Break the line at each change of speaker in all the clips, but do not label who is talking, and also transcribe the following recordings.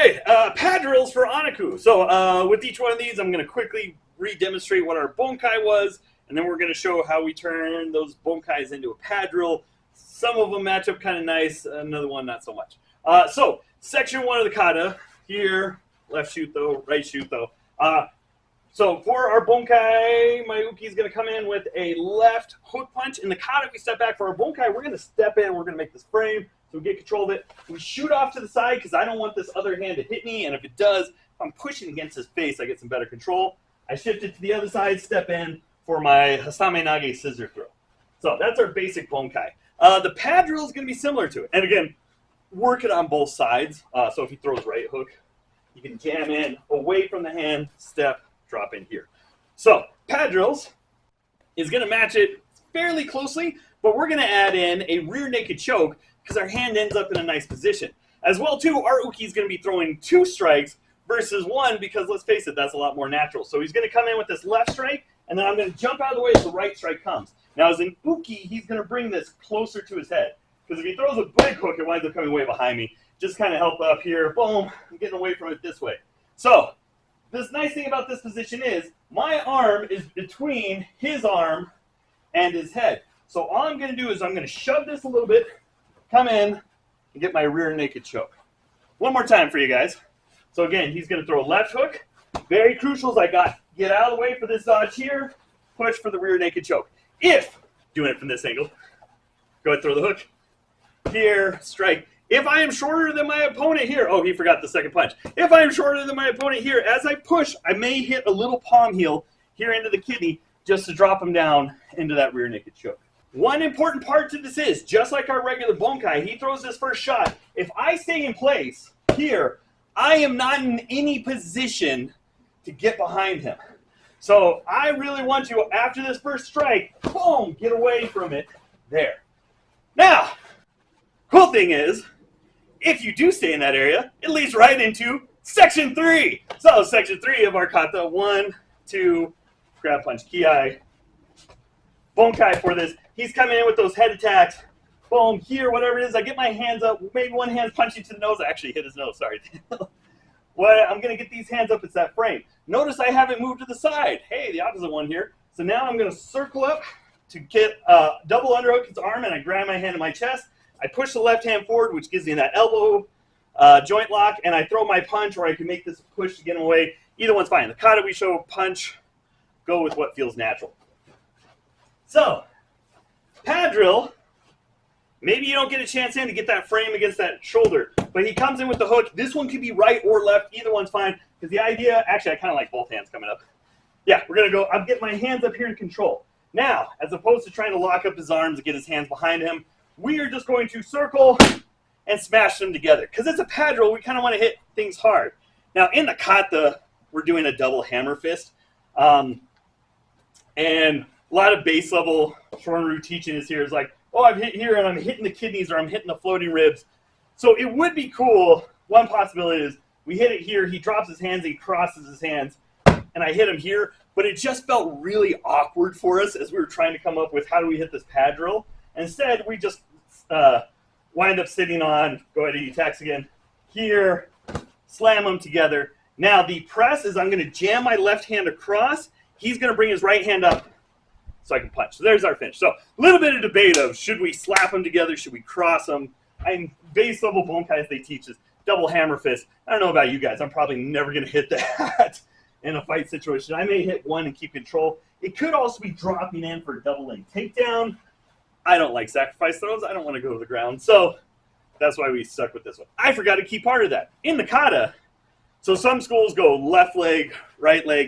right, pad drills for Anaku. So with each one of these, I'm going to quickly re-demonstrate what our bunkai was, and then we're going to show how we turn those bunkais into a pad drill. Some of them match up kind of nice, another one not so much. So section 1 of the kata, here, left shoot though, right shoot though. So for our bunkai, my uki is going to come in with a left hook punch. In the kata, we step back. For our bunkai, we're going to step in, we're going to make this frame, so we get control of it. We shoot off to the side because I don't want this other hand to hit me, and if it does, if I'm pushing against his face, I get some better control. I shift it to the other side, step in for my Hasame Nage scissor throw. So that's our basic bunkai. The pad drill is going to be similar to it. And again, work it on both sides. So if he throws right hook, you can jam in away from the hand, step, drop in here. So pad drills is going to match it fairly closely, but we're going to add in a rear naked choke because our hand ends up in a nice position. As well, too, our uki is going to be throwing 2 strikes versus 1 because, let's face it, that's a lot more natural. So he's going to come in with this left strike, and then I'm going to jump out of the way as the right strike comes. Now, as an uki, he's going to bring this closer to his head because if he throws a big hook, it winds up coming way behind me. Just kind of help up here. Boom. I'm getting away from it this way. So this nice thing about this position is my arm is between his arm and his head. So all I'm going to do is I'm going to shove this a little bit, come in, and get my rear naked choke. One more time for you guys. So again, he's going to throw a left hook. Very crucial is I got get out of the way for this dodge here, push for the rear naked choke. If, doing it from this angle, go ahead, throw the hook, here, strike. If I am shorter than my opponent here, oh, he forgot the second punch. If I am shorter than my opponent here, as I push, I may hit a little palm heel here into the kidney just to drop him down into that rear naked choke. One important part to this is, just like our regular bunkai, he throws his first shot. If I stay in place here, I am not in any position to get behind him. So I really want you, after this first strike, boom, get away from it there. Now, cool thing is, if you do stay in that area, it leads right into section 3. So section 3 of our kata, 1, 2, grab punch, kiai, bunkai for this. He's coming in with those head attacks. Boom, here, whatever it is. I get my hands up. Maybe one hand's punching to the nose. I actually hit his nose, sorry. Well, I'm going to get these hands up. It's that frame. Notice I haven't moved to the side. Hey, the opposite one here. So now I'm going to circle up to get double underhook his arm, and I grab my hand to my chest. I push the left hand forward, which gives me that elbow joint lock, and I throw my punch, or I can make this push to get him away. Either one's fine. The kata, we show punch. Go with what feels natural. So, pad drill. Maybe you don't get a chance in to get that frame against that shoulder, but he comes in with the hook. This one could be right or left. Either one's fine, because the idea, actually, I kind of like both hands coming up. Yeah, we're going to go, I'm getting my hands up here in control. Now, as opposed to trying to lock up his arms and get his hands behind him, we are just going to circle and smash them together. Because it's a pad drill, we kind of want to hit things hard. Now, in the kata, we're doing a double hammer fist. And a lot of base level shorin-ryu teaching is here is like, oh, I've hit here and I'm hitting the kidneys or I'm hitting the floating ribs. So it would be cool. One possibility is we hit it here, he drops his hands, he crosses his hands, and I hit him here. But it just felt really awkward for us as we were trying to come up with how do we hit this pad drill. Instead, we just wind up sitting on, go ahead and attacks again, here, slam them together. Now the press is I'm going to jam my left hand across. He's going to bring his right hand up so I can punch. So there's our finish. So a little bit of debate of should we slap them together, should we cross them? Base level bunkais they teach is double hammer fist. I don't know about you guys. I'm probably never going to hit that in a fight situation. I may hit one and keep control. It could also be dropping in for a double leg takedown. I don't like sacrifice throws. I don't want to go to the ground. So that's why we stuck with this one. I forgot a key part of that. In the kata, so some schools go left leg,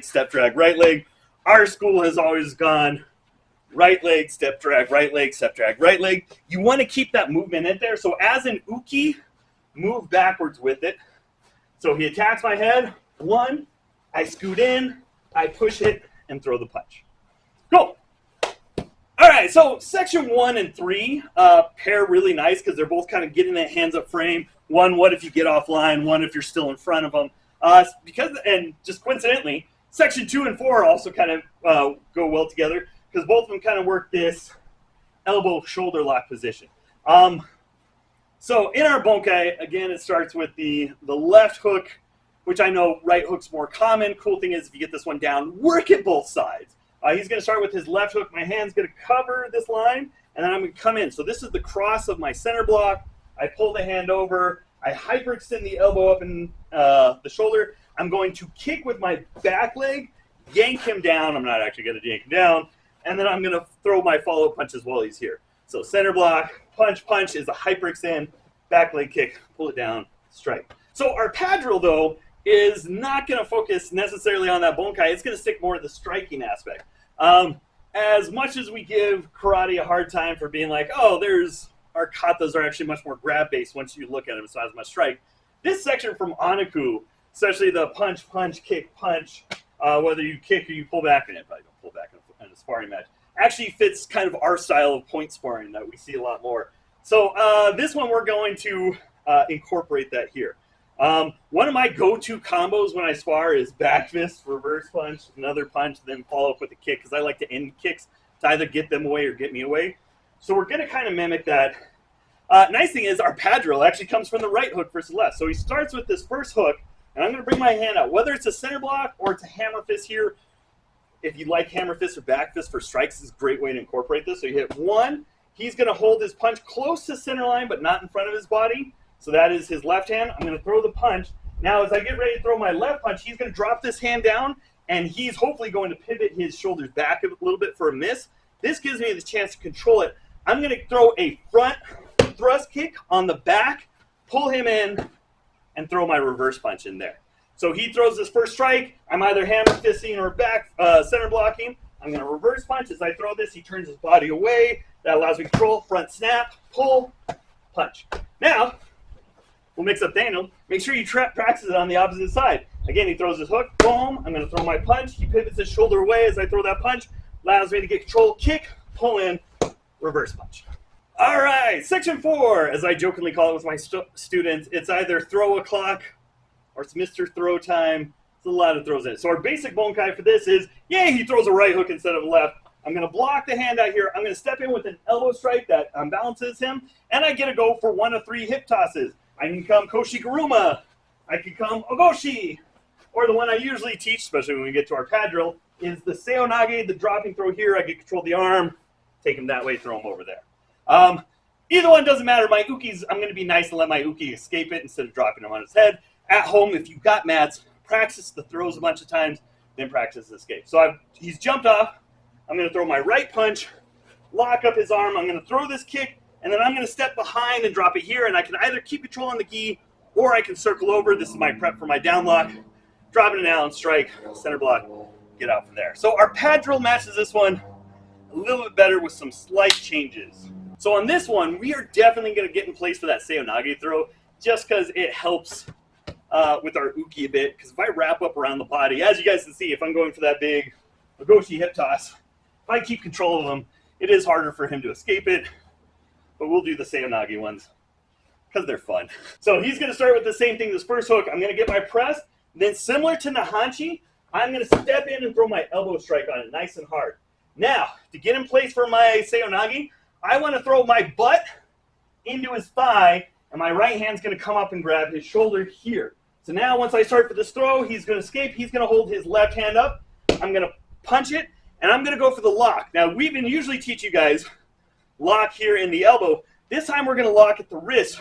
step drag, right leg. Our school has always gone right leg, step drag, right leg, step drag, right leg. You want to keep that movement in there. So as an uki, move backwards with it. So he attacks my head. 1, I scoot in, I push it, and throw the punch. Cool. All right, so section 1 and 3 pair really nice because they're both kind of getting that hands up frame. 1, what if you get offline? 1, if you're still in front of them. And just coincidentally, section 2 and 4 also kind of go well together because both of them kind of work this elbow shoulder lock position. So in our bunkai, again, it starts with the left hook, which I know right hook's more common. Cool thing is if you get this one down, work it both sides. He's going to start with his left hook. My hand's going to cover this line, and then I'm going to come in. So this is the cross of my center block. I pull the hand over. I hyperextend the elbow up in the shoulder. I'm going to kick with my back leg, yank him down. I'm not actually going to yank him down. And then I'm going to throw my follow-up punches while he's here. So center block, punch, punch is a hyperextend, back leg kick, pull it down, strike. So our pad drill, though, is not going to focus necessarily on that bunkai. It's going to stick more to the striking aspect. As much as we give karate a hard time for being like, oh, our katas are actually much more grab-based once you look at them. It's not as much strike. This section from Anaku, especially the punch, punch, kick, punch, whether you kick or you pull back, and probably don't pull back in a sparring match, actually fits kind of our style of point sparring that we see a lot more. So this one, we're going to incorporate that here. One of my go-to combos when I spar is back fist, reverse punch, another punch, then follow up with a kick, because I like to end kicks to either get them away or get me away. So we're going to kind of mimic that. Nice thing is our pad drill actually comes from the right hook versus left. So he starts with this first hook, and I'm going to bring my hand out. Whether it's a center block or it's a hammer fist here, if you like hammer fist or back fist for strikes, is a great way to incorporate this. So you hit one. He's going to hold his punch close to center line, but not in front of his body. So that is his left hand. I'm going to throw the punch. Now, as I get ready to throw my left punch, he's going to drop this hand down, and he's hopefully going to pivot his shoulders back a little bit for a miss. This gives me the chance to control it. I'm going to throw a front thrust kick on the back, pull him in, and throw my reverse punch in there. So he throws his first strike. I'm either hammer fisting or back center blocking. I'm going to reverse punch. As I throw this, he turns his body away. That allows me to control. Front snap, pull, punch. Now, we'll mix up Daniel. Make sure you practice it on the opposite side. Again, he throws his hook. Boom. I'm going to throw my punch. He pivots his shoulder away as I throw that punch. Allows me to get control. Kick, pull in, reverse punch. All right, section 4, as I jokingly call it with my students, it's either throw a clock or it's Mr. Throw time. There's a lot of throws in it. So our basic bunkai for this is, yay, he throws a right hook instead of a left. I'm going to block the hand out here. I'm going to step in with an elbow strike that balances him, and I get to go for 1 of 3 hip tosses. I can come Koshi-Garuma, I can come Ogoshi, or the one I usually teach, especially when we get to our pad drill, is the Seonage, the dropping throw here. I get control of the arm, take him that way, throw him over there. Either one doesn't matter. My ukis, I'm going to be nice and let my uki escape it instead of dropping him on his head. At home, if you've got mats, practice the throws a bunch of times, then practice the escape. So he's jumped off. I'm going to throw my right punch, lock up his arm. I'm going to throw this kick, and then I'm going to step behind and drop it here, and I can either keep control on the gi, or I can circle over. This is my prep for my down lock. Dropping it down, strike, center block, get out from there. So our pad drill matches this one a little bit better with some slight changes. So on this one, we are definitely going to get in place for that Seonage throw, just because it helps with our uki a bit. Because if I wrap up around the body, as you guys can see, if I'm going for that big Ogoshi hip toss, if I keep control of him, it is harder for him to escape it. But we'll do the Seonage ones because they're fun. So he's going to start with the same thing, this first hook. I'm going to get my press. Then similar to Nahanchi, I'm going to step in and throw my elbow strike on it nice and hard. Now, to get in place for my Seonage, I want to throw my butt into his thigh, and my right hand's going to come up and grab his shoulder here. So now once I start for this throw, he's going to escape. He's going to hold his left hand up. I'm going to punch it, and I'm going to go for the lock. Now, we usually teach you guys lock here in the elbow. This time we're going to lock at the wrist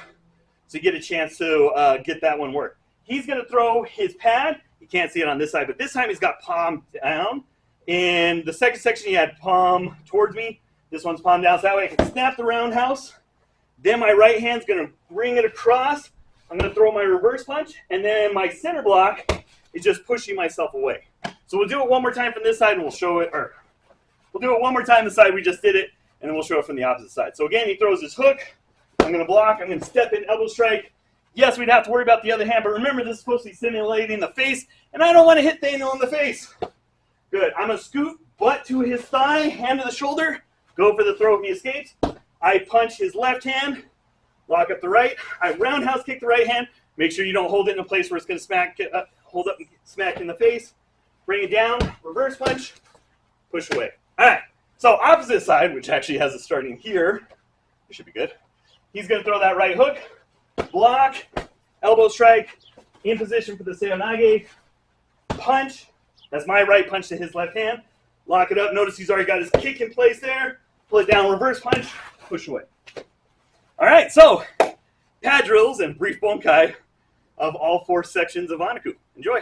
to get a chance to get that one work. He's going to throw his pad. You can't see it on this side, but this time he's got palm down. In the second section, he had palm towards me. This one's palm down, so that way I can snap the roundhouse. Then my right hand's going to bring it across. I'm going to throw my reverse punch, and then my center block is just pushing myself away. So we'll do it one more time from this side, and we'll show it, or we'll do it one more time the side we just did it, and then we'll show it from the opposite side. So again, he throws his hook. I'm going to block. I'm going to step in, elbow strike. Yes, we'd have to worry about the other hand, but remember, this is supposed to be simulating the face, and I don't want to hit Daniel in the face. Good. I'm going to scoot butt to his thigh, hand to the shoulder, go for the throw if he escapes. I punch his left hand, lock up the right. I roundhouse kick the right hand. Make sure you don't hold it in a place where it's going to smack, hold up and smack in the face. Bring it down, reverse punch, push away. All right. So opposite side, which actually has a starting here, it should be good. He's going to throw that right hook. block, elbow strike, in position for the seonage, punch. That's my right punch to his left hand. Lock it up. Notice he's already got his kick in place there. Pull it down, reverse punch, push away. All right, so pad drills and brief bunkai of all 4 sections of Anaku. Enjoy.